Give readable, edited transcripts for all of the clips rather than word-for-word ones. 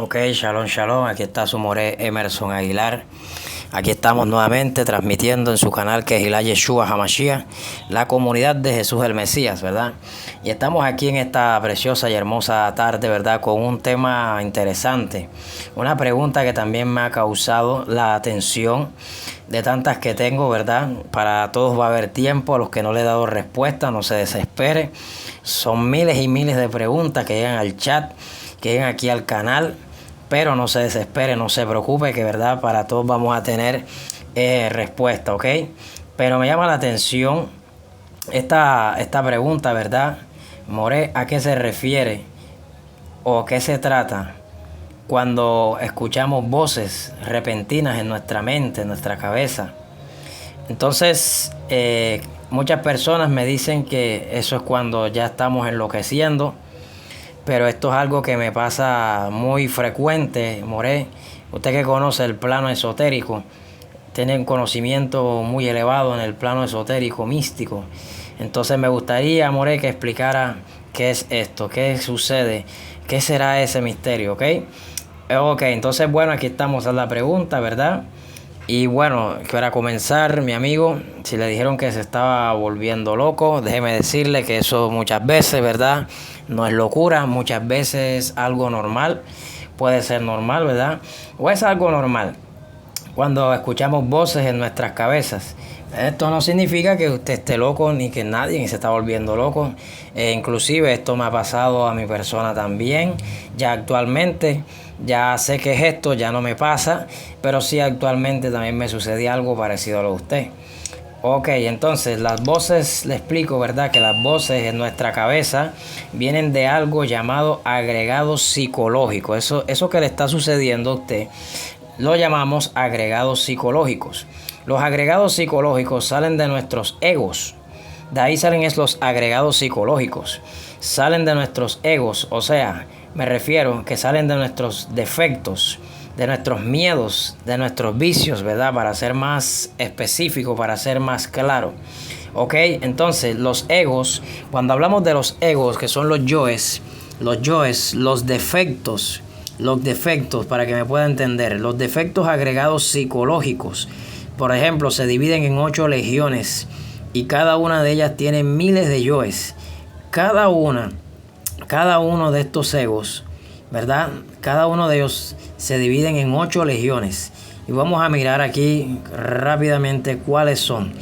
Ok, shalom, shalom. Aquí está su more Emerson Aguilar. Aquí estamos nuevamente transmitiendo en su canal que es Hilá Yeshua Hamashiach, la comunidad de Jesús el Mesías, ¿verdad? Y estamos aquí en esta preciosa y hermosa tarde, ¿verdad? Con un tema interesante. Una pregunta que también me ha causado la atención de tantas que tengo, ¿verdad? Para todos va a haber tiempo. A los que no le he dado respuesta, no se desespere. Son miles y miles de preguntas que llegan al chat, que llegan aquí al canal. Pero no se desespere, no se preocupe, que verdad para todos vamos a tener respuesta, ¿ok? Pero me llama la atención esta pregunta, ¿verdad? More, ¿a qué se refiere o qué se trata cuando escuchamos voces repentinas en nuestra mente, en nuestra cabeza? Entonces, muchas personas me dicen que eso es cuando ya estamos enloqueciendo. Pero esto es algo que me pasa muy frecuente, More. Usted que conoce el plano esotérico, tiene un conocimiento muy elevado en el plano esotérico, místico. Entonces me gustaría, More, que explicara qué es esto, qué sucede, qué será ese misterio, ¿ok? Ok, entonces bueno, aquí estamos a la pregunta, ¿verdad? Y bueno, para comenzar, mi amigo, si le dijeron que se estaba volviendo loco, déjeme decirle que eso muchas veces, ¿verdad? No es locura, muchas veces algo normal, puede ser normal, ¿verdad? O es algo normal cuando escuchamos voces en nuestras cabezas. Esto no significa que usted esté loco ni que nadie se está volviendo loco. Inclusive esto me ha pasado a mi persona también. Ya actualmente, ya sé que es esto, ya no me pasa. Pero sí actualmente también me sucedió algo parecido a lo de usted. Ok, entonces las voces, le explico, ¿verdad? Que las voces en nuestra cabeza vienen de algo llamado agregado psicológico. Eso que le está sucediendo a usted lo llamamos agregados psicológicos. Los agregados psicológicos salen de nuestros egos. De ahí salen los agregados psicológicos. Salen de nuestros egos, o sea, me refiero que salen de nuestros defectos, de nuestros miedos, de nuestros vicios, ¿verdad? Para ser más específico, para ser más claro. Ok, entonces los egos, cuando hablamos de los egos, que son los yoes, los defectos, para que me pueda entender, los defectos agregados psicológicos, por ejemplo, se dividen en 8 legiones y cada una de ellas tiene miles de yoes. Cada uno de estos egos, ¿verdad? Cada uno de ellos se dividen en 8 legiones. Y vamos a mirar aquí rápidamente cuáles son.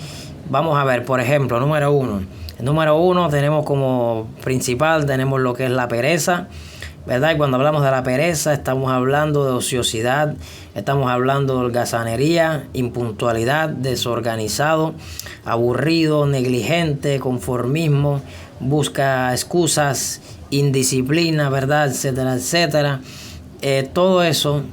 Vamos a ver, por ejemplo, número 1. El número 1 tenemos como principal, tenemos lo que es la pereza, ¿verdad? Y cuando hablamos de la pereza, estamos hablando de ociosidad, estamos hablando de holgazanería, impuntualidad, desorganizado, aburrido, negligente, conformismo, busca excusas, indisciplina, ¿verdad? Etcétera, etcétera. Todo eso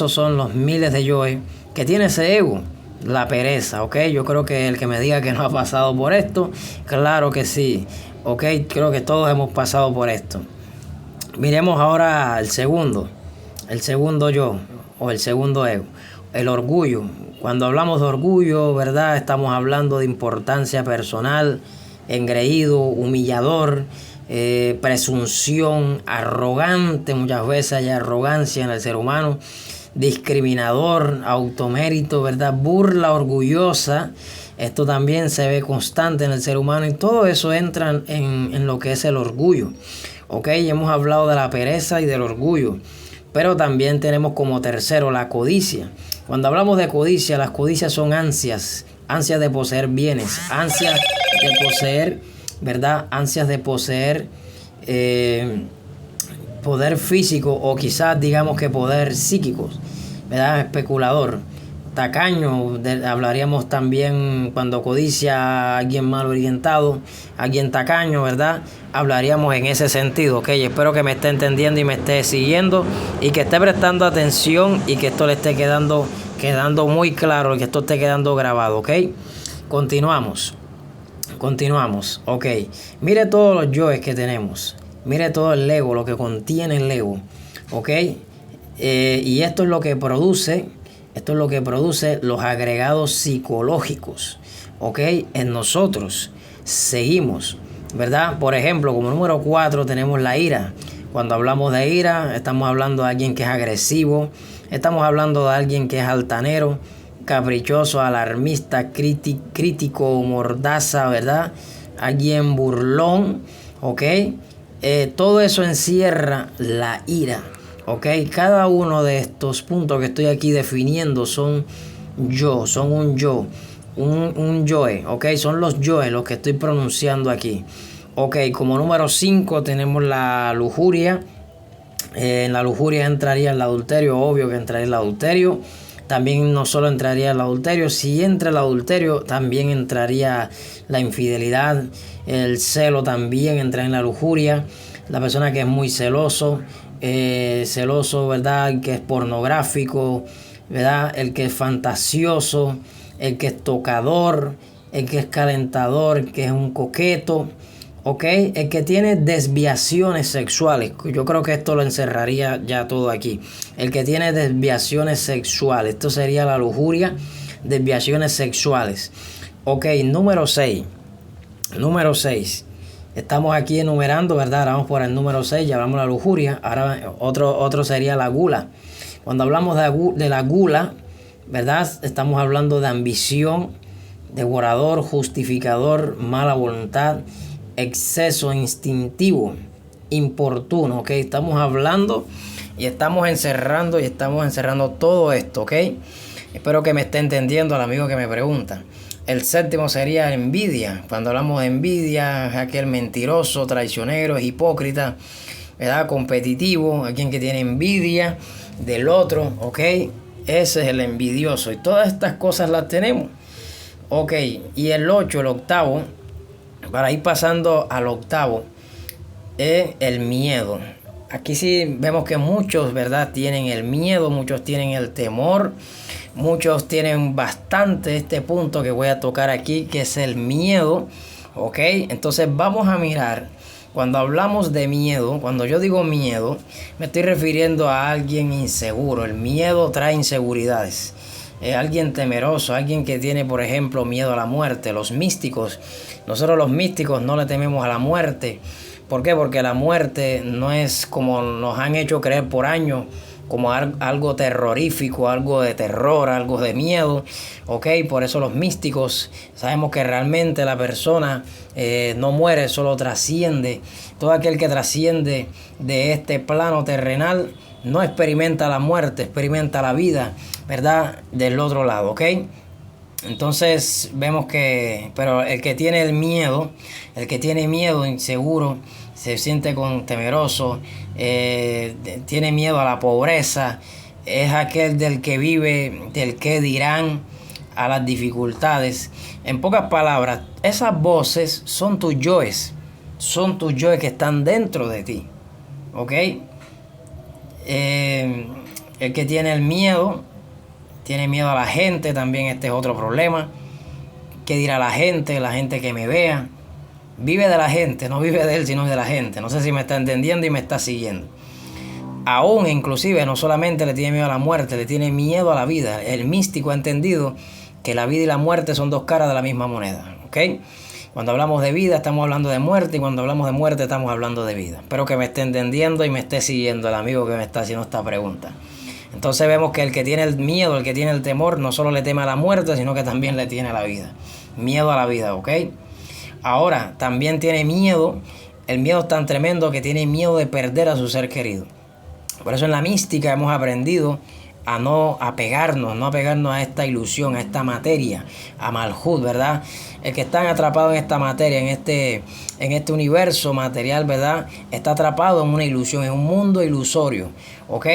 son los miles de yoes que tiene ese ego. La pereza, ¿ok? Yo creo que el que me diga que no ha pasado por esto, claro que sí, ¿ok? Creo que todos hemos pasado por esto. Miremos ahora el segundo yo o el segundo ego, el orgullo. Cuando hablamos de orgullo, ¿verdad? Estamos hablando de importancia personal, engreído, humillador, presunción, arrogante. Muchas veces hay arrogancia en el ser humano, discriminador, automérito, ¿verdad? Burla orgullosa. Esto también se ve constante en el ser humano y todo eso entra en lo que es el orgullo. Ok, hemos hablado de la pereza y del orgullo, pero también tenemos como tercero la codicia. Cuando hablamos de codicia, las codicias son ansias de poseer bienes, ansias de poseer, ¿verdad? Ansias de poseer poder físico o quizás digamos que poder psíquico, ¿verdad? Especulador. Tacaño, hablaríamos también cuando codicia a alguien mal orientado, alguien tacaño, ¿verdad? Hablaríamos en ese sentido, ¿ok? Espero que me esté entendiendo y me esté siguiendo y que esté prestando atención y que esto le esté quedando muy claro y que esto esté quedando grabado, ¿ok? Continuamos, ¿ok? Mire todos los yoes que tenemos, mire todo el ego, lo que contiene el ego, ¿ok? Y esto es lo que produce los agregados psicológicos, ¿ok? En nosotros seguimos, ¿verdad? Por ejemplo, como número 4 tenemos la ira. Cuando hablamos de ira, estamos hablando de alguien que es agresivo, estamos hablando de alguien que es altanero, caprichoso, alarmista, crítico, mordaza, ¿verdad? Alguien burlón, ¿ok? Todo eso encierra la ira, ¿ok? Cada uno de estos puntos que estoy aquí definiendo son un yo, un yoe, ¿ok? Son los yoes los que estoy pronunciando aquí. Ok, como número 5 tenemos la lujuria. En la lujuria entraría el adulterio, obvio que entraría el adulterio. También no solo entraría el adulterio, si entra el adulterio también entraría la infidelidad, el celo también entra en la lujuria. La persona que es muy celoso, ¿verdad? El que es pornográfico, ¿verdad? El que es fantasioso, el que es tocador, el que es calentador, el que es un coqueto. ¿Ok? El que tiene desviaciones sexuales. Yo creo que esto lo encerraría ya todo aquí. El que tiene desviaciones sexuales. Esto sería la lujuria. Desviaciones sexuales. Ok, número 6. Número 6. Estamos aquí enumerando, ¿verdad? Ahora vamos por el número 6. Ya hablamos de la lujuria. Ahora otro sería la gula. Cuando hablamos de la gula, ¿verdad? Estamos hablando de ambición, devorador, justificador, mala voluntad, exceso instintivo, importuno, ¿ok? Estamos hablando y estamos encerrando todo esto, ¿ok? Espero que me esté entendiendo el amigo que me pregunta. El 7 sería envidia. Cuando hablamos de envidia, es aquel mentiroso, traicionero, hipócrita, ¿verdad? Competitivo, alguien que tiene envidia del otro, ¿ok? Ese es el envidioso. Y todas estas cosas las tenemos. Ok, y el 8, el octavo, para ir pasando al octavo, es el miedo. Aquí sí vemos que muchos, ¿verdad? Tienen el miedo, muchos tienen el temor, muchos tienen bastante este punto que voy a tocar aquí, que es el miedo, ¿ok? Entonces vamos a mirar, cuando hablamos de miedo, cuando yo digo miedo, me estoy refiriendo a alguien inseguro. El miedo trae inseguridades. Alguien temeroso, alguien que tiene, por ejemplo, miedo a la muerte. Los místicos, nosotros los místicos no le tememos a la muerte. ¿Por qué? Porque la muerte no es como nos han hecho creer por años, como algo terrorífico, algo de terror, algo de miedo, ¿ok? Por eso los místicos sabemos que realmente la persona no muere, solo trasciende. Todo aquel que trasciende de este plano terrenal no experimenta la muerte, experimenta la vida, ¿verdad? Del otro lado, ¿ok? Entonces vemos que, pero el que tiene el miedo, inseguro, se siente temeroso, tiene miedo a la pobreza, es aquel del que vive, del que dirán, a las dificultades. En pocas palabras, esas voces son tus yoes que están dentro de ti, ¿ok? El que tiene el miedo, tiene miedo a la gente, también este es otro problema. ¿Qué dirá la gente que me vea? Vive de la gente, no vive de él, sino de la gente. No sé si me está entendiendo y me está siguiendo. Aún inclusive no solamente le tiene miedo a la muerte, le tiene miedo a la vida. El místico ha entendido que la vida y la muerte son dos caras de la misma moneda, ¿ok? Cuando hablamos de vida estamos hablando de muerte, y cuando hablamos de muerte estamos hablando de vida. Espero que me esté entendiendo y me esté siguiendo el amigo que me está haciendo esta pregunta. Entonces vemos que el que tiene el miedo, el que tiene el temor, no solo le teme a la muerte, sino que también le tiene a la vida. Miedo a la vida, ¿ok? Ahora, también tiene miedo. El miedo es tan tremendo que tiene miedo de perder a su ser querido. Por eso en la mística hemos aprendido a no apegarnos a esta ilusión, a esta materia, a Malhut, ¿verdad? El que está atrapado en esta materia, en este universo material, ¿verdad? Está atrapado en una ilusión, en un mundo ilusorio, ¿ok?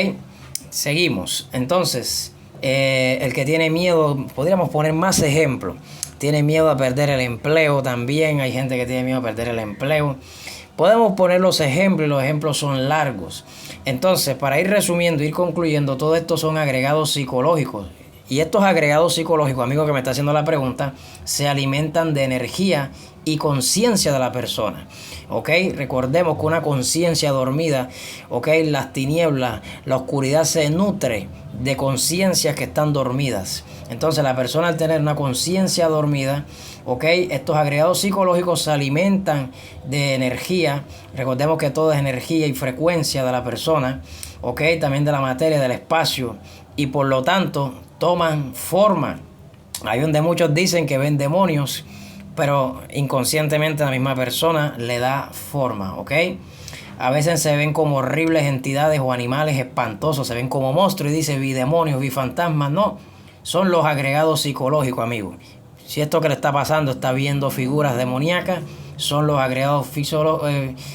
Seguimos. Entonces, el que tiene miedo, podríamos poner más ejemplos. Tiene miedo a perder el empleo también. Hay gente que tiene miedo a perder el empleo. Podemos poner los ejemplos y los ejemplos son largos. Entonces, para ir resumiendo, ir concluyendo, todo esto son agregados psicológicos. Y estos agregados psicológicos, amigo que me está haciendo la pregunta, se alimentan de energía y conciencia de la persona. ¿Ok? Recordemos que una conciencia dormida, ¿ok? Las tinieblas, la oscuridad se nutre de conciencias que están dormidas. Entonces la persona, al tener una conciencia dormida, ¿ok? Estos agregados psicológicos se alimentan de energía. Recordemos que todo es energía y frecuencia de la persona, ¿ok? También de la materia, del espacio, y por lo tanto toman forma. Hay donde muchos dicen que ven demonios, pero inconscientemente la misma persona le da forma, ¿ok? A veces se ven como horribles entidades o animales espantosos, se ven como monstruos y dice vi demonios, vi fantasmas. No, son los agregados psicológicos, amigos. Si esto que le está pasando está viendo figuras demoníacas, son los agregados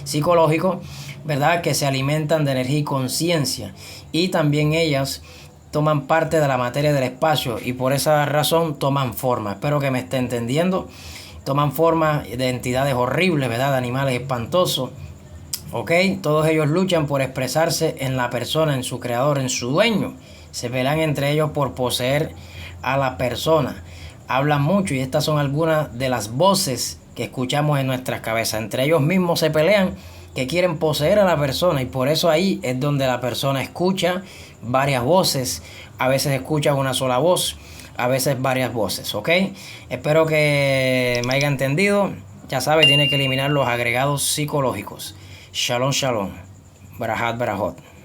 psicológicos, ¿verdad? Que se alimentan de energía y conciencia. Y también ellas toman parte de la materia del espacio y por esa razón toman forma. Espero que me esté entendiendo. Toman forma de entidades horribles, ¿verdad? De animales espantosos. ¿Ok? Todos ellos luchan por expresarse en la persona, en su creador, en su dueño. Se pelean entre ellos por poseer a la persona. Hablan mucho y estas son algunas de las voces que escuchamos en nuestras cabezas. Entre ellos mismos se pelean, que quieren poseer a la persona, y por eso ahí es donde la persona escucha varias voces. A veces escucha una sola voz, a veces varias voces, ¿ok? Espero que me haya entendido. Ya sabe, tiene que eliminar los agregados psicológicos. Shalom, shalom. Barahat, barajot.